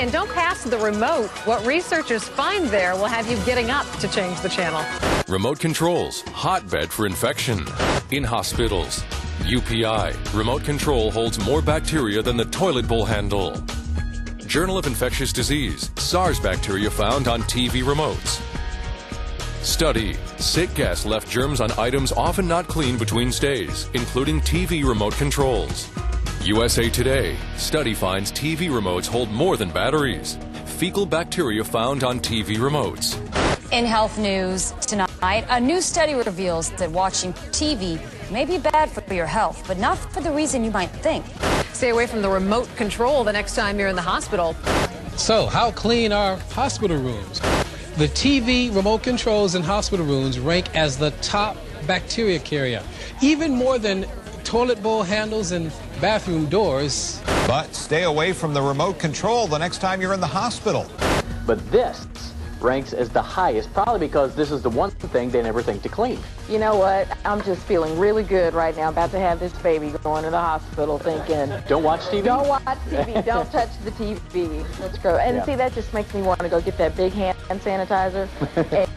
and don't pass the remote. What researchers find there will have you getting up to change the channel. Remote controls, hotbed for infection. In hospitals, UPI, remote control holds more bacteria than the toilet bowl handle. Journal of Infectious Disease, SARS bacteria found on TV remotes. Study, sick guests left germs on items often not cleaned between stays, including TV remote controls. USA Today, study finds TV remotes hold more than batteries. Fecal bacteria found on TV remotes. In health news tonight, a new study reveals that watching TV may be bad for your health, but not for the reason you might think. Stay away from the remote control the next time you're in the hospital. So, how clean are hospital rooms? The TV remote controls in hospital rooms rank as the top bacteria carrier, even more than toilet bowl handles and bathroom doors. But stay away from the remote control the next time you're in the hospital. But this ranks as the highest, probably because this is the one thing they never think to clean. You know what? I'm just feeling really good right now, about to have this baby going to the hospital, thinking, Don't watch TV? Don't watch TV. Don't touch the TV. Let's go. And see, that just makes me want to go get that big hand sanitizer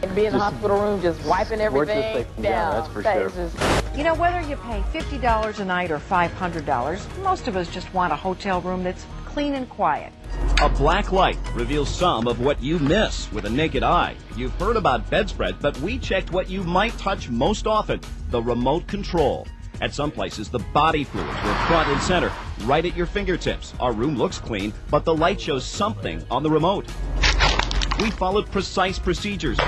and be in the hospital room just wiping everything down. Yeah, that's for sure. You know, whether you pay $50 a night or $500, most of us just want a hotel room that's clean and quiet. A black light reveals some of what you miss with a naked eye. You've heard about bedspread, but we checked what you might touch most often, the remote control. At some places, the body fluids were front and center, right at your fingertips. Our room looks clean, but the light shows something on the remote. We followed precise procedures,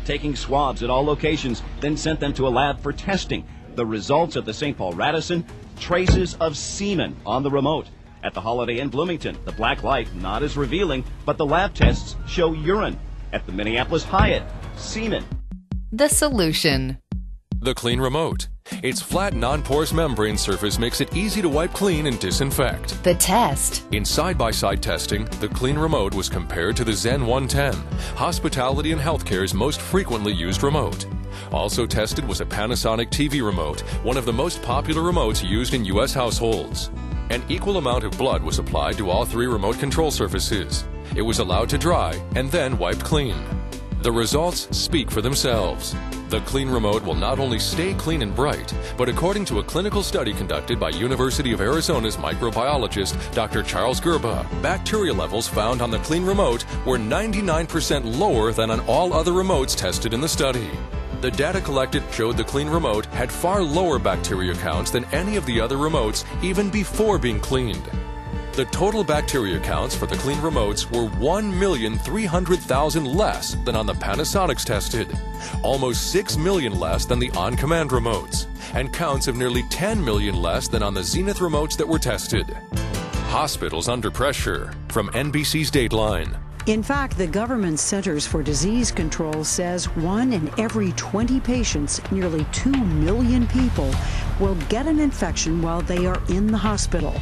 taking swabs at all locations, then sent them to a lab for testing. The results at the St. Paul Radisson, traces of semen on the remote. At the Holiday Inn Bloomington, the black light not as revealing, but the lab tests show urine. At the Minneapolis Hyatt, semen. The solution. The clean remote. Its flat, non-porous membrane surface makes it easy to wipe clean and disinfect. The test. In side-by-side testing, the clean remote was compared to the Zen 110, hospitality and healthcare's most frequently used remote. Also tested was a Panasonic TV remote, one of the most popular remotes used in U.S. households. An equal amount of blood was applied to all three remote control surfaces. It was allowed to dry and then wiped clean. The results speak for themselves. The clean remote will not only stay clean and bright, but according to a clinical study conducted by University of Arizona's microbiologist Dr. Charles Gerba, bacteria levels found on the clean remote were 99% lower than on all other remotes tested in the study. The data collected showed the clean remote had far lower bacteria counts than any of the other remotes even before being cleaned. The total bacteria counts for the clean remotes were 1,300,000 less than on the Panasonics tested, almost 6 million less than the on-command remotes, and counts of nearly 10 million less than on the Zenith remotes that were tested. Hospitals under pressure, from NBC's Dateline. In fact, the government Centers for Disease Control says 1 in every 20 patients, nearly 2 million people, will get an infection while they are in the hospital.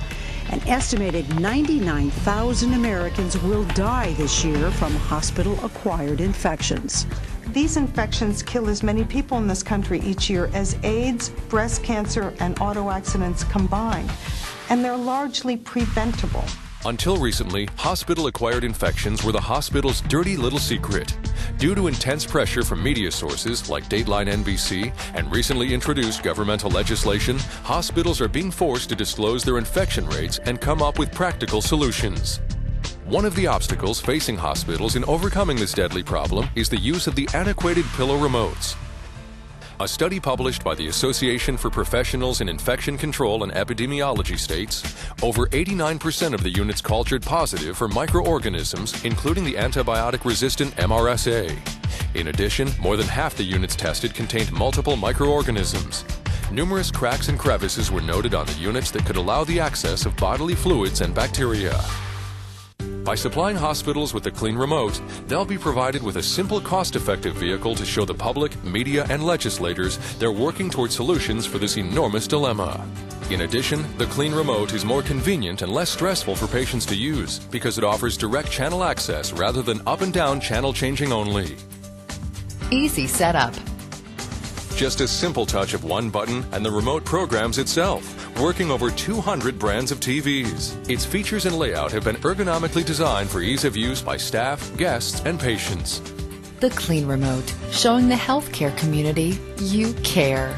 An estimated 99,000 Americans will die this year from hospital-acquired infections. These infections kill as many people in this country each year as AIDS, breast cancer, and auto accidents combined, and they're largely preventable. Until recently, hospital-acquired infections were the hospital's dirty little secret. Due to intense pressure from media sources like Dateline NBC and recently introduced governmental legislation, hospitals are being forced to disclose their infection rates and come up with practical solutions. One of the obstacles facing hospitals in overcoming this deadly problem is the use of the antiquated pillow remotes. A study published by the Association for Professionals in Infection Control and Epidemiology states over 89% of the units cultured positive for microorganisms, including the antibiotic-resistant MRSA. In addition, more than half the units tested contained multiple microorganisms. Numerous cracks and crevices were noted on the units that could allow the access of bodily fluids and bacteria. By supplying hospitals with the clean remote, they'll be provided with a simple, cost-effective vehicle to show the public, media, and legislators they're working toward solutions for this enormous dilemma. In addition, the clean remote is more convenient and less stressful for patients to use because it offers direct channel access rather than up and down channel changing only. Easy setup. just a simple touch of one button and the remote programs itself, working over 200 brands of TVs. Its features and layout have been ergonomically designed for ease of use by staff, guests, and patients. The Clean Remote, showing the healthcare community you care.